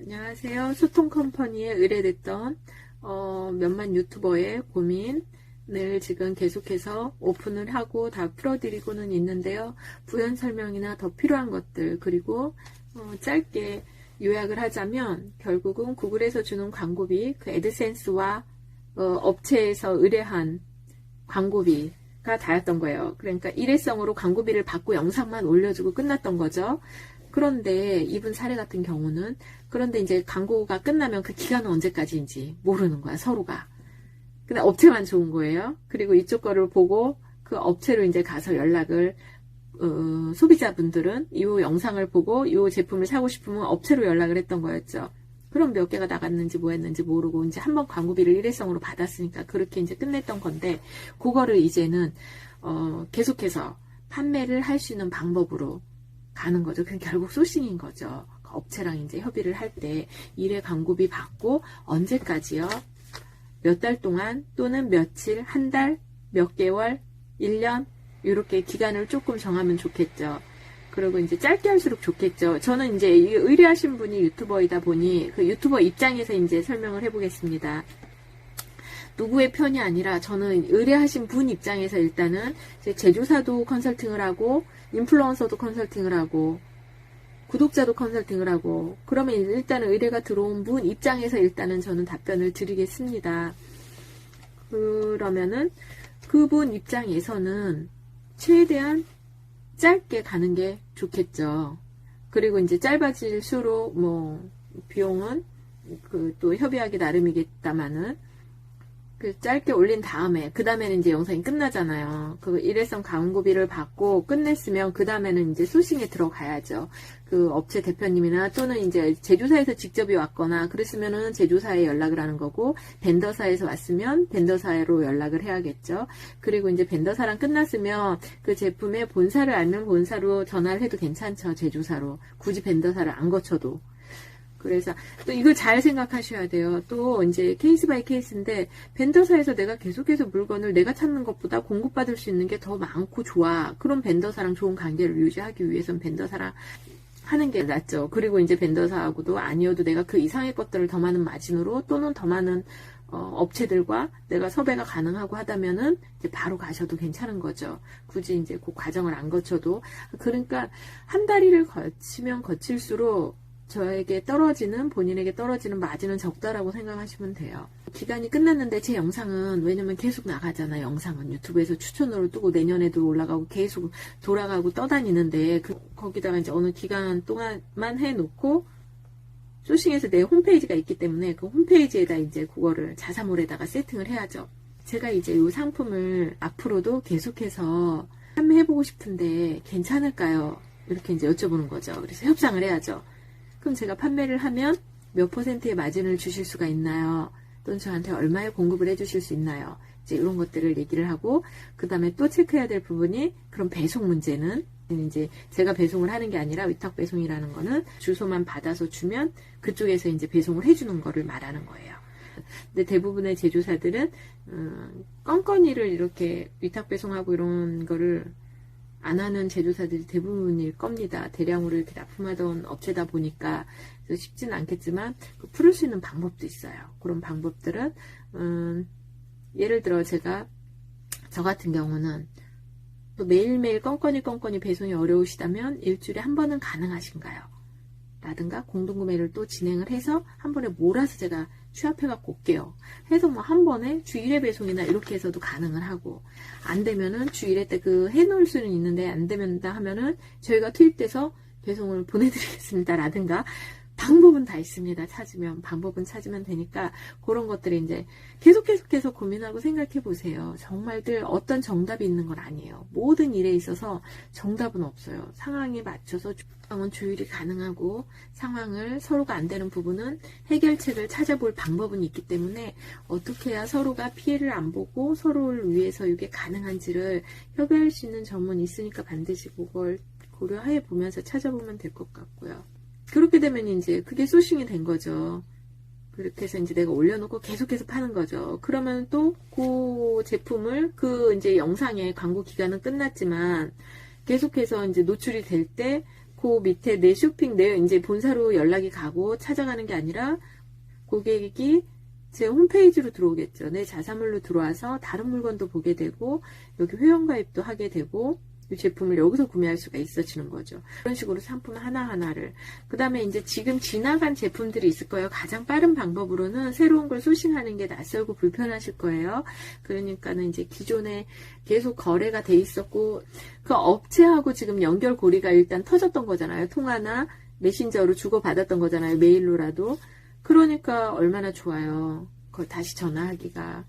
안녕하세요. 소통 컴퍼니에 의뢰됐던 몇만 유튜버의 고민을 지금 계속해서 오픈을 하고 다 풀어드리고는 있는데요. 부연 설명이나 더 필요한 것들, 그리고 짧게 요약을 하자면 결국은 구글에서 주는 광고비, 그 애드센스와 업체에서 의뢰한 광고비가 다였던 거예요. 그러니까 일회성으로 광고비를 받고 영상만 올려주고 끝났던 거죠. 그런데 이분 사례 같은 경우는, 그런데 이제 광고가 끝나면 그 기간은 언제까지인지 모르는 거야, 서로가. 근데 업체만 좋은 거예요. 그리고 이쪽 거를 보고 그 업체로 이제 가서 연락을, 소비자분들은 이 영상을 보고 이 제품을 사고 싶으면 업체로 연락을 했던 거였죠. 그럼 몇 개가 나갔는지 뭐 했는지 모르고 이제 한번 광고비를 일회성으로 받았으니까 그렇게 이제 끝냈던 건데, 그거를 이제는 계속해서 판매를 할 수 있는 방법으로 가는 거죠. 그냥 결국 소싱인 거죠. 업체랑 이제 협의를 할 때 일회 광고비 받고 언제까지요? 몇 달 동안 또는 며칠, 한 달, 몇 개월, 1년 이렇게 기간을 조금 정하면 좋겠죠. 그리고 이제 짧게 할수록 좋겠죠. 저는 이제 의뢰하신 분이 유튜버이다 보니 그 유튜버 입장에서 이제 설명을 해보겠습니다. 누구의 편이 아니라 저는 의뢰하신 분 입장에서 일단은 제조사도 컨설팅을 하고 인플루언서도 컨설팅을 하고 구독자도 컨설팅을 하고, 그러면 일단은 의뢰가 들어온 분 입장에서 일단은 저는 답변을 드리겠습니다. 그러면은 그분 입장에서는 최대한 짧게 가는 게 좋겠죠. 그리고 이제 짧아질수록 뭐 비용은 그 또 협의하기 나름이겠다마는 그 짧게 올린 다음에, 그 다음에는 이제 영상이 끝나잖아요. 그 일회성 광고비를 받고 끝냈으면 그 다음에는 이제 소싱에 들어가야죠. 그 업체 대표님이나 또는 이제 제조사에서 직접이 왔거나 그랬으면은 제조사에 연락을 하는 거고, 벤더사에서 왔으면 벤더사로 연락을 해야겠죠. 그리고 이제 벤더사랑 끝났으면 그 제품의 본사를 알면 본사로 전화를 해도 괜찮죠. 제조사로. 굳이 벤더사를 안 거쳐도. 그래서 또 이걸 잘 생각하셔야 돼요. 또 이제 케이스 바이 케이스인데, 벤더사에서 내가 계속해서 물건을 내가 찾는 것보다 공급받을 수 있는 게 더 많고 좋아. 그럼 벤더사랑 좋은 관계를 유지하기 위해서는 벤더사랑 하는 게 낫죠. 그리고 이제 벤더사하고도 아니어도 내가 그 이상의 것들을 더 많은 마진으로 또는 더 많은 업체들과 내가 섭외가 가능하고 하다면은 이제 바로 가셔도 괜찮은 거죠. 굳이 이제 그 과정을 안 거쳐도. 그러니까 한 다리를 거치면 거칠수록 저에게 떨어지는, 본인에게 떨어지는 마진은 적다라고 생각하시면 돼요. 기간이 끝났는데 제 영상은, 왜냐면 계속 나가잖아요. 영상은 유튜브에서 추천으로 뜨고 내년에도 올라가고 계속 돌아가고 떠다니는데, 거기다가 이제 어느 기간 동안만 해놓고 소싱에서 내 홈페이지가 있기 때문에 그 홈페이지에다 이제 그거를 자사몰에다가 세팅을 해야죠. 제가 이제 이 상품을 앞으로도 계속해서 판매해보고 싶은데 괜찮을까요? 이렇게 이제 여쭤보는 거죠. 그래서 협상을 해야죠. 그럼 제가 판매를 하면 몇 %의 마진을 주실 수가 있나요? 또는 저한테 얼마에 공급을 해주실 수 있나요? 이제 이런 것들을 얘기를 하고, 그 다음에 또 체크해야 될 부분이, 그럼 배송 문제는 이제 제가 배송을 하는 게 아니라 위탁 배송이라는 거는 주소만 받아서 주면 그쪽에서 이제 배송을 해주는 거를 말하는 거예요. 근데 대부분의 제조사들은 껌껌이를 이렇게 위탁 배송하고 이런 거를 안 하는 제조사들이 대부분일 겁니다. 대량으로 이렇게 납품하던 업체다 보니까 쉽지는 않겠지만 풀을 수 있는 방법도 있어요. 그런 방법들은 예를 들어 저 같은 경우는 또 매일매일 껌껌이 배송이 어려우시다면 일주일에 한 번은 가능하신가요? 라든가 공동구매를 또 진행을 해서 한 번에 몰아서 제가 취합해갖고 올게요. 해서 뭐 한 번에 주 1회 배송이나 이렇게 해서도 가능을 하고, 안 되면은 주 1회 때 그 해놓을 수는 있는데 안 된다 하면은 저희가 투입돼서 배송을 보내드리겠습니다. 라든가 방법은 다 있습니다. 방법은 찾으면 되니까 그런 것들을 이제 계속해서 고민하고 생각해 보세요. 정말들 어떤 정답이 있는 건 아니에요. 모든 일에 있어서 정답은 없어요. 상황에 맞춰서 조율이 가능하고, 상황을 서로가 안 되는 부분은 해결책을 찾아볼 방법은 있기 때문에 어떻게 해야 서로가 피해를 안 보고 서로를 위해서 이게 가능한지를 협의할 수 있는 점은 있으니까 반드시 그걸 고려해 보면서 찾아보면 될 것 같고요. 그렇게 되면 이제 그게 소싱이 된 거죠. 그렇게 해서 이제 내가 올려놓고 계속해서 파는 거죠. 그러면 또 그 제품을 이제 영상의 광고 기간은 끝났지만 계속해서 이제 노출이 될 때 그 밑에 내 쇼핑, 내 이제 본사로 연락이 가고 찾아가는 게 아니라 고객이 제 홈페이지로 들어오겠죠. 내 자사몰로 들어와서 다른 물건도 보게 되고 여기 회원가입도 하게 되고 이 제품을 여기서 구매할 수가 있어지는 거죠. 그런 식으로 상품 하나하나를. 그 다음에 이제 지금 지나간 제품들이 있을 거예요. 가장 빠른 방법으로는 새로운 걸 소싱하는 게 낯설고 불편하실 거예요. 그러니까는 이제 기존에 계속 거래가 돼 있었고 그 업체하고 지금 연결고리가 일단 터졌던 거잖아요. 통화나 메신저로 주고받았던 거잖아요. 메일로라도. 그러니까 얼마나 좋아요. 그걸 다시 전화하기가.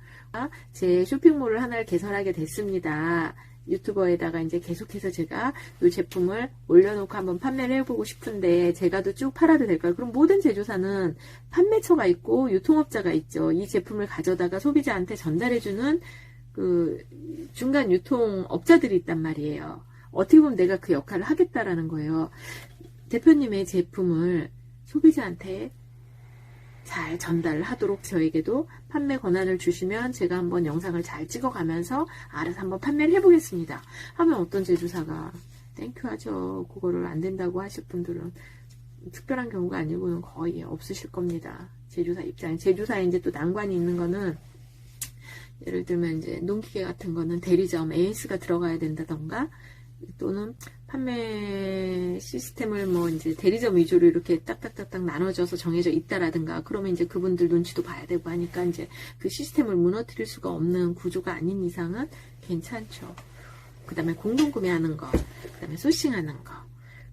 제 쇼핑몰을 하나를 개설하게 됐습니다. 유튜버에다가 이제 계속해서 제가 이 제품을 올려놓고 한번 판매를 해보고 싶은데 제가도 쭉 팔아도 될까요? 그럼 모든 제조사는 판매처가 있고 유통업자가 있죠. 이 제품을 가져다가 소비자한테 전달해주는 그 중간 유통업자들이 있단 말이에요. 어떻게 보면 내가 그 역할을 하겠다라는 거예요. 대표님의 제품을 소비자한테 잘 전달을 하도록 저에게도 판매 권한을 주시면 제가 한번 영상을 잘 찍어가면서 알아서 한번 판매를 해보겠습니다. 하면 어떤 제조사가 땡큐 하죠. 그거를 안 된다고 하실 분들은 특별한 경우가 아니고는 거의 없으실 겁니다. 제조사 입장에. 제조사에 이제 또 난관이 있는 거는 예를 들면 이제 농기계 같은 거는 대리점 AS가 들어가야 된다던가 또는 판매 시스템을 뭐 이제 대리점 위주로 이렇게 딱딱딱딱 나눠져서 정해져 있다라든가 그러면 이제 그분들 눈치도 봐야 되고 하니까 이제 그 시스템을 무너뜨릴 수가 없는 구조가 아닌 이상은 괜찮죠. 그 다음에 공동구매하는 거, 그 다음에 소싱하는 거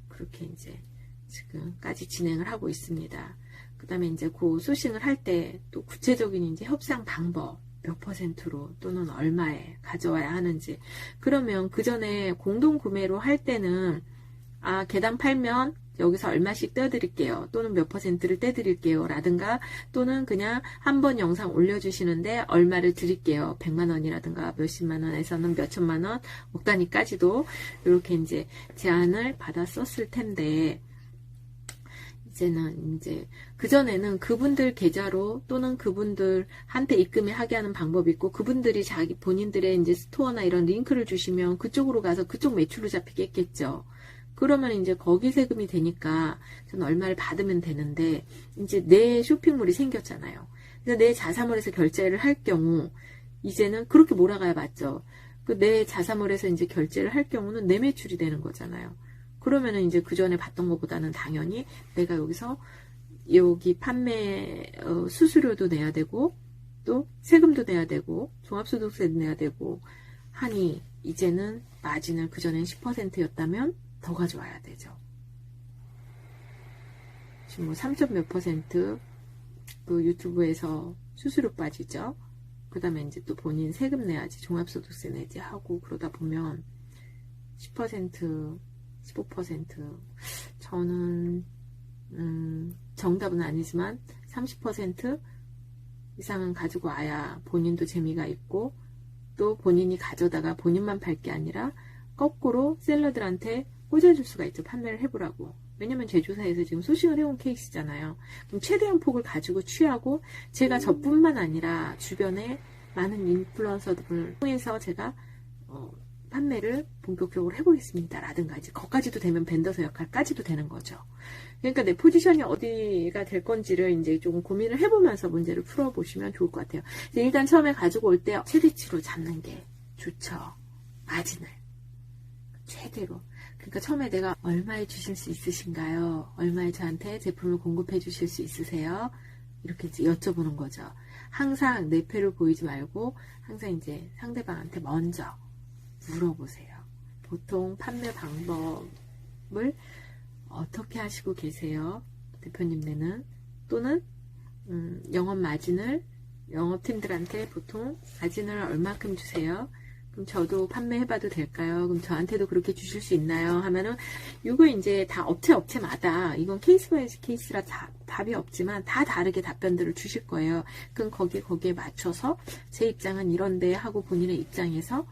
그렇게 이제 지금까지 진행을 하고 있습니다. 그 다음에 이제 그 소싱을 할 때 또 구체적인 이제 협상 방법 몇 %로 또는 얼마에 가져와야 하는지. 그러면 그 전에 공동구매로 할 때는 개당 팔면 여기서 얼마씩 떼어드릴게요. 또는 몇 %를 떼드릴게요. 라든가 또는 그냥 한번 영상 올려주시는데 얼마를 드릴게요. 100만 원이라든가 몇십만 원에서는 몇천만 원, 억 단위까지도 이렇게 이제 제안을 받았었을 텐데 이제는 이제 그전에는 그분들 계좌로 또는 그분들한테 입금을 하게 하는 방법이 있고 그분들이 본인들의 이제 스토어나 이런 링크를 주시면 그쪽으로 가서 그쪽 매출로 잡히게 했겠죠. 그러면 이제 거기 세금이 되니까 저는 얼마를 받으면 되는데 이제 내 쇼핑몰이 생겼잖아요. 그래서 내 자사몰에서 결제를 할 경우 이제는 그렇게 몰아가야 맞죠. 그 내 자사몰에서 이제 결제를 할 경우는 내 매출이 되는 거잖아요. 그러면은 이제 그 전에 받던 것보다는 당연히 내가 여기 판매 수수료도 내야 되고 또 세금도 내야 되고 종합소득세도 내야 되고 하니 이제는 마진을 그전엔 10%였다면 더 가져와야 되죠. 지금 뭐 3점 몇 %, 그 유튜브에서 수수료 빠지죠. 그 다음에 이제 또 본인 세금 내야지 종합소득세 내지 하고 그러다 보면 10%, 15% 저는 정답은 아니지만 30% 이상은 가지고 와야 본인도 재미가 있고 또 본인이 가져다가 본인만 팔 게 아니라 거꾸로 셀러들한테 꽂아줄 수가 있죠. 판매를 해보라고. 왜냐면 제조사에서 지금 소싱을 해온 케이스잖아요. 그럼 최대한 폭을 가지고 취하고 제가 저뿐만 아니라 주변에 많은 인플루언서들을 통해서 제가 판매를 본격적으로 해보겠습니다. 라든가 이제 거기까지도 되면 벤더서 역할까지도 되는 거죠. 그러니까 내 포지션이 어디가 될 건지를 이제 조금 고민을 해보면서 문제를 풀어보시면 좋을 것 같아요. 일단 처음에 가지고 올 때 최대치로 잡는 게 좋죠. 마진을. 최대로. 그러니까 처음에 내가 얼마에 주실 수 있으신가요? 얼마에 저한테 제품을 공급해 주실 수 있으세요? 이렇게 이제 여쭤보는 거죠. 항상 내 패를 보이지 말고 항상 이제 상대방한테 먼저 물어보세요. 보통 판매 방법을 어떻게 하시고 계세요? 대표님네는 또는 영업 마진을 영업팀들한테 보통 마진을 얼마큼 주세요? 그럼 저도 판매해봐도 될까요? 그럼 저한테도 그렇게 주실 수 있나요? 하면은 이거 이제 다 업체마다 이건 케이스 바이 케이스라 답이 없지만 다 다르게 답변들을 주실 거예요. 그럼 거기에 맞춰서 제 입장은 이런데 하고 본인의 입장에서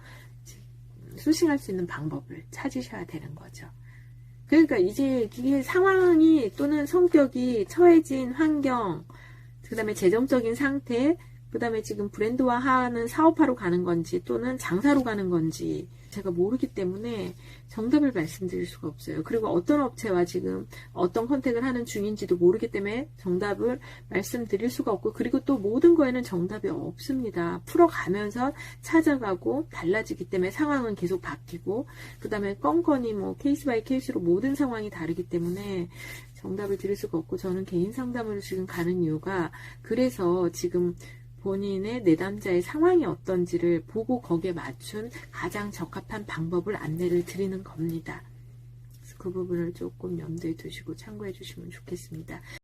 소싱할 수 있는 방법을 찾으셔야 되는 거죠. 그러니까 이제 이게 상황이 또는 성격이 처해진 환경, 그 다음에 재정적인 상태, 그 다음에 지금 브랜드화하는 사업하러 가는 건지 또는 장사로 가는 건지 제가 모르기 때문에 정답을 말씀드릴 수가 없어요. 그리고 어떤 업체와 지금 어떤 컨택을 하는 중인지도 모르기 때문에 정답을 말씀드릴 수가 없고, 그리고 또 모든 거에는 정답이 없습니다. 풀어가면서 찾아가고 달라지기 때문에 상황은 계속 바뀌고, 그 다음에 건건이 뭐 케이스 바이 케이스로 모든 상황이 다르기 때문에 정답을 드릴 수가 없고, 저는 개인 상담으로 지금 가는 이유가 그래서 지금 본인의 내담자의 상황이 어떤지를 보고 거기에 맞춘 가장 적합한 방법을 안내를 드리는 겁니다. 그래서 그 부분을 조금 염두에 두시고 참고해 주시면 좋겠습니다.